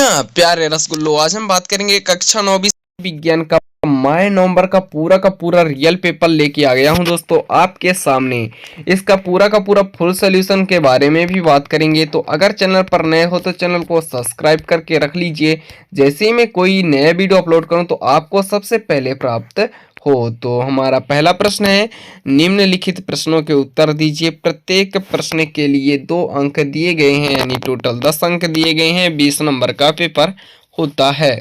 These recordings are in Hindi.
प्यारे रसगुल्लो, आज हम बात करेंगे कक्षा 9 विज्ञान का मैं नवंबर का पूरा रियल पेपर लेके आ गया हूं दोस्तों आपके सामने। इसका पूरा का पूरा फुल सॉल्यूशन के बारे में भी बात करेंगे। तो अगर चैनल पर नए हो तो चैनल को सब्सक्राइब करके रख लीजिए। जैसे ही मैं कोई नया वीडियो अपलोड करूं तो आपको सबसे पहले प्राप्त हो। तो हमारा पहला प्रश्न है, निम्नलिखित प्रश्नों के उत्तर दीजिए। प्रत्येक प्रश्न के लिए 2 अंक दिए गए हैं, यानी टोटल 10 अंक दिए गए हैं। 20 नंबर का पेपर होता है।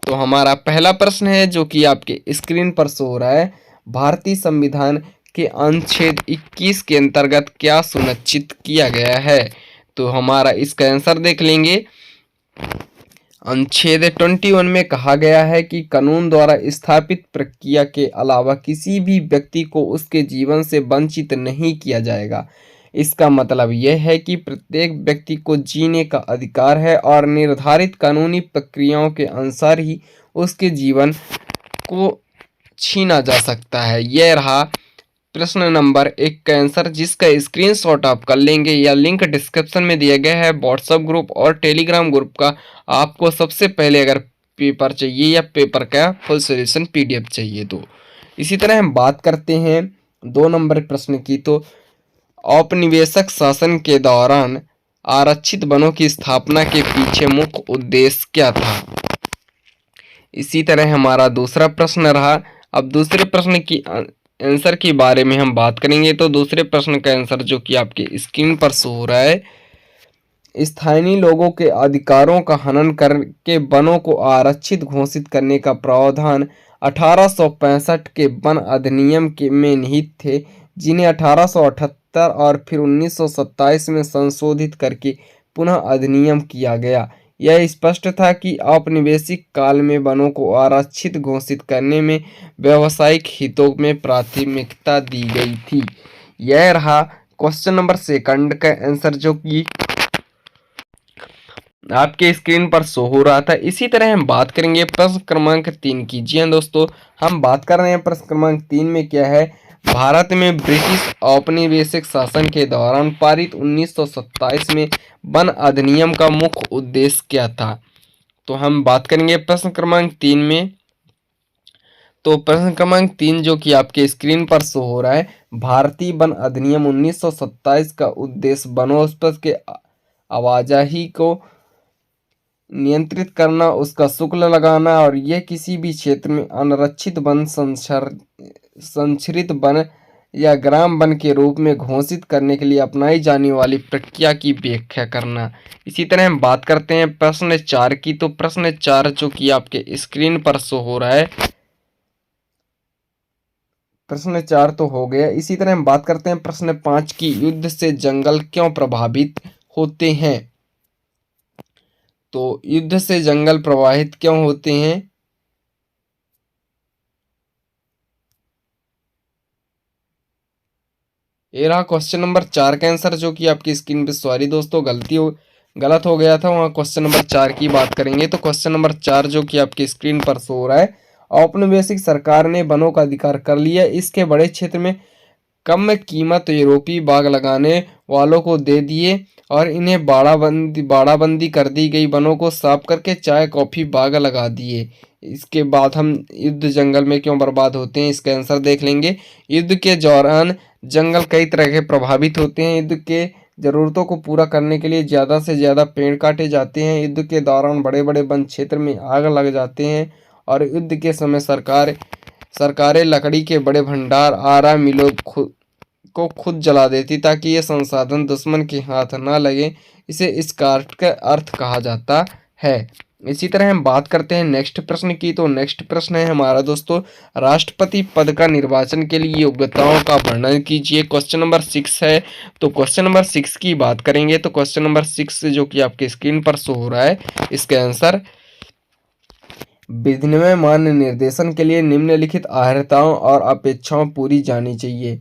तो हमारा पहला प्रश्न है जो कि आपके स्क्रीन पर शो हो रहा है, भारतीय संविधान के अनुच्छेद 21 के अंतर्गत क्या सुनिश्चित किया गया है। तो हमारा इसका आंसर देख लेंगे। अनुच्छेद 21 में कहा गया है कि कानून द्वारा स्थापित प्रक्रिया के अलावा किसी भी व्यक्ति को उसके जीवन से वंचित नहीं किया जाएगा। इसका मतलब यह है कि प्रत्येक व्यक्ति को जीने का अधिकार है और निर्धारित कानूनी प्रक्रियाओं के अनुसार ही उसके जीवन को छीना जा सकता है। यह रहा प्रश्न नंबर 1 का आंसर, जिसका स्क्रीनशॉट आप कर लेंगे या लिंक डिस्क्रिप्शन में दिया गया है व्हाट्सएप ग्रुप और टेलीग्राम ग्रुप का। आपको सबसे पहले अगर पेपर चाहिए या पेपर का फुल सॉल्यूशन पीडीएफ चाहिए तो। इसी तरह हम बात करते हैं 2 नंबर प्रश्न की। तो औपनिवेशिक शासन के दौरान आरक्षित वनों की स्थापना के पीछे मुख्य उद्देश्य क्या था। इसी तरह हमारा दूसरा प्रश्न रहा। अब दूसरे प्रश्न की आंसर के बारे में हम बात करेंगे। तो दूसरे प्रश्न का आंसर जो कि आपके स्क्रीन पर शो हो रहा है, स्थानीय लोगों के अधिकारों का हनन करके वनों को आरक्षित घोषित करने का प्रावधान 1865 के वन अधिनियम के में निहित थे, जिन्हें 1878 और फिर 1927 में संशोधित करके पुनः अधिनियम किया गया। यह स्पष्ट था कि औपनिवेशिक काल में वनों को आरक्षित घोषित करने में व्यावसायिक हितों में प्राथमिकता दी गई थी। यह रहा क्वेश्चन नंबर 2 का आंसर जो कि आपके स्क्रीन पर शो हो रहा था। इसी तरह हम बात करेंगे प्रश्न क्रमांक 3 की। जी हाँ दोस्तों, हम बात कर रहे हैं प्रश्न क्रमांक 3 में क्या है, भारत में ब्रिटिश औपनिवेशिक शासन के दौरान पारित 1927 में वन अधिनियम का मुख्य उद्देश्य क्या था। तो हम बात करेंगे प्रश्न क्रमांक 3 में। तो प्रश्न क्रमांक 3 जो कि आपके स्क्रीन पर शो हो रहा है, भारतीय वन अधिनियम 1927 का उद्देश्य वनस्पति के आवाजाही को नियंत्रित करना, उसका शुल्क लगाना और यह किसी भी क्षेत्र में अनरक्षित वन संरक्षित वन या ग्राम वन के रूप में घोषित करने के लिए अपनाई जाने वाली प्रक्रिया की व्याख्या करना। इसी तरह हम बात करते हैं प्रश्न 4 की। तो प्रश्न 4 जो कि आपके स्क्रीन पर शो हो रहा है, प्रश्न 4 तो हो गया। इसी तरह हम बात करते हैं प्रश्न 5 की, युद्ध से जंगल क्यों प्रभावित होते हैं। तो युद्ध से जंगल प्रभावित क्यों होते हैं। ये रहा क्वेश्चन नंबर 4 का आंसर जो कि आपकी स्क्रीन पे, सॉरी दोस्तों गलत हो गया था, वहाँ क्वेश्चन नंबर 4 की बात करेंगे। तो क्वेश्चन नंबर 4 जो कि आपकी स्क्रीन पर शो हो रहा है, औपनिवेशिक सरकार ने वनों का अधिकार कर लिया, इसके बड़े क्षेत्र में कम कीमत यूरोपीय बाग लगाने वालों को दे दिए और इन्हें बाड़ाबंदी कर दी गई। वनों को साफ करके चाय कॉफी बाग लगा दिए। इसके बाद हम युद्ध जंगल में क्यों बर्बाद होते हैं, इसका आंसर देख लेंगे। युद्ध के दौरान जंगल कई तरह के प्रभावित होते हैं। युद्ध के ज़रूरतों को पूरा करने के लिए ज़्यादा से ज़्यादा पेड़ काटे जाते हैं। युद्ध के दौरान बड़े बड़े वन क्षेत्र में आग लग जाते हैं और युद्ध के समय सरकारें लकड़ी के बड़े भंडार आरा मिलों को खुद जला देती ताकि ये संसाधन दुश्मन के हाथ ना लगे। इसे इस कार्ड का अर्थ कहा जाता है। इसी तरह हम बात करते हैं नेक्स्ट प्रश्न की। तो नेक्स्ट प्रश्न है हमारा दोस्तों, राष्ट्रपति पद का निर्वाचन के लिए योग्यताओं का वर्णन कीजिए। क्वेश्चन नंबर 6 है। तो क्वेश्चन नंबर 6 की बात करेंगे। तो क्वेश्चन नंबर 6 जो कि आपके स्क्रीन पर शो हो रहा है, इसका आंसर, विधिन्वय मान्य निर्देशन के लिए निम्नलिखित अर्हताओं और अपेक्षाएं पूरी जानी चाहिए।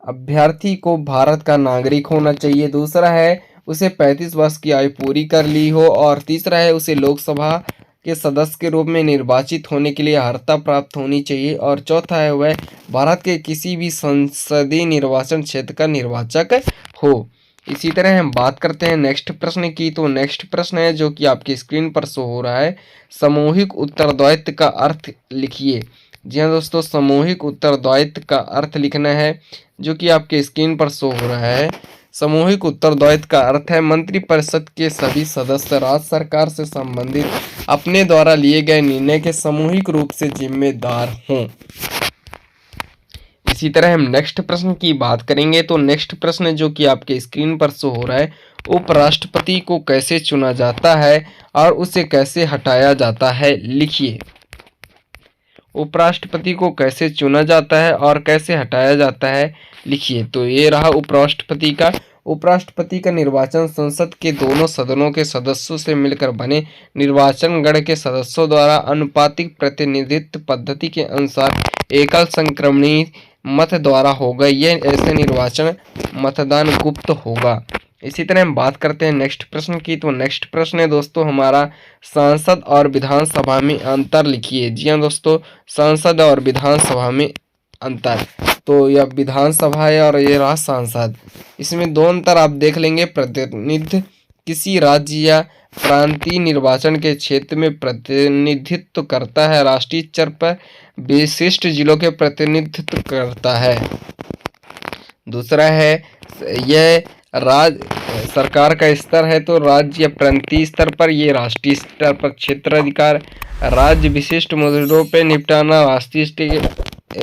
अभ्यर्थी को भारत का नागरिक होना चाहिए। दूसरा है उसे 35 वर्ष की आयु पूरी कर ली हो। और तीसरा है उसे लोकसभा के सदस्य के रूप में निर्वाचित होने के लिए अर्हता प्राप्त होनी चाहिए। और चौथा है वह भारत के किसी भी संसदीय निर्वाचन क्षेत्र का निर्वाचक हो। इसी तरह हम बात करते हैं नेक्स्ट प्रश्न की। तो नेक्स्ट प्रश्न है जो कि आपकी स्क्रीन पर शो हो रहा है, सामूहिक उत्तरदायित्व का अर्थ लिखिए। जी हाँ दोस्तों, सामूहिक उत्तरदायित्व का अर्थ लिखना है जो कि आपके स्क्रीन पर शो हो रहा है। सामूहिक उत्तरदायित्व का अर्थ है मंत्रिपरिषद के सभी सदस्य राज्य सरकार से संबंधित अपने द्वारा लिए गए निर्णय के सामूहिक रूप से जिम्मेदार हों। इसी तरह हम नेक्स्ट प्रश्न की बात करेंगे। तो नेक्स्ट प्रश्न जो कि आपके स्क्रीन पर शो हो रहा है, उपराष्ट्रपति को कैसे चुना जाता है और उसे कैसे हटाया जाता है, लिखिए। उपराष्ट्रपति को कैसे चुना जाता है और कैसे हटाया जाता है, लिखिए। तो ये रहा उपराष्ट्रपति का। उपराष्ट्रपति का निर्वाचन संसद के दोनों सदनों के सदस्यों से मिलकर बने निर्वाचन गण के सदस्यों द्वारा अनुपातिक प्रतिनिधित्व पद्धति के अनुसार एकल संक्रमणीय मत द्वारा होगा। यह ऐसे निर्वाचन मतदान गुप्त होगा। इसी तरह हम बात करते हैं नेक्स्ट प्रश्न की। तो नेक्स्ट प्रश्न है दोस्तों हमारा, संसद और विधानसभा में अंतर लिखिए। जी हाँ दोस्तों, संसद और विधानसभा में अंतर। तो यह विधानसभा है और ये रहा सांसद। इसमें दो अंतर आप देख लेंगे। प्रतिनिधि किसी राज्य या प्रांतीय निर्वाचन के क्षेत्र में प्रतिनिधित्व करता है, राष्ट्रीय स्तर पर विशिष्ट जिलों के प्रतिनिधित्व करता है। दूसरा है यह राज्य सरकार का स्तर है, तो राज्य या प्रांतीय स्तर पर, ये राष्ट्रीय स्तर पर क्षेत्राधिकार, राज्य विशिष्ट मुद्दों पे निपटाना,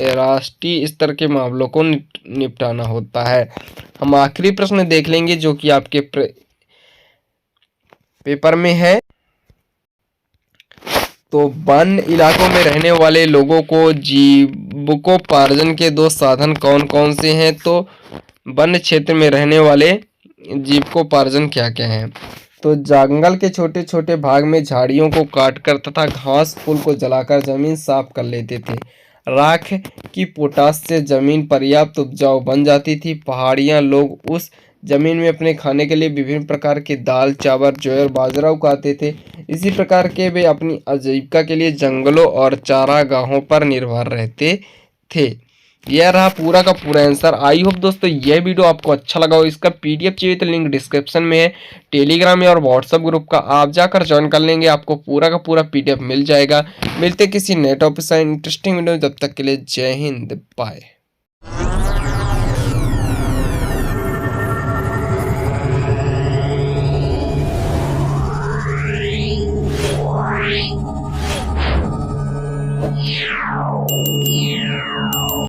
राष्ट्रीय स्तर के मामलों को निपटाना होता है। हम आखिरी प्रश्न देख लेंगे जो कि आपके पेपर में है। तो वन इलाकों में रहने वाले लोगों को जीविकोपार्जन के दो साधन कौन कौन से हैं? तो वन क्षेत्र में रहने वाले जीविकोपार्जन क्या क्या हैं? तो जंगल के छोटे छोटे भाग में झाड़ियों को काटकर तथा घास फूल को जलाकर जमीन साफ कर लेते थे। राख की पोटाश से जमीन पर्याप्त उपजाऊ बन जाती थी। पहाड़ियाँ लोग उस जमीन में अपने खाने के लिए विभिन्न प्रकार के दाल, चावल, ज्वार, बाजरा उगाते थे। इसी प्रकार के वे अपनी आजीविका के लिए जंगलों और चारागाहों पर निर्भर रहते थे। यह रहा पूरा का पूरा आंसर। आई होप दोस्तों यह वीडियो आपको अच्छा लगा हो। इसका पीडीएफ चाहिए तो लिंक डिस्क्रिप्शन में है। टेलीग्राम में और व्हाट्सएप ग्रुप का आप जाकर ज्वाइन कर लेंगे, आपको पूरा का पूरा पीडीएफ मिल जाएगा। मिलते किसी नए टॉपिक से इंटरेस्टिंग वीडियो, जब तक के लिए जय हिंद, बाय।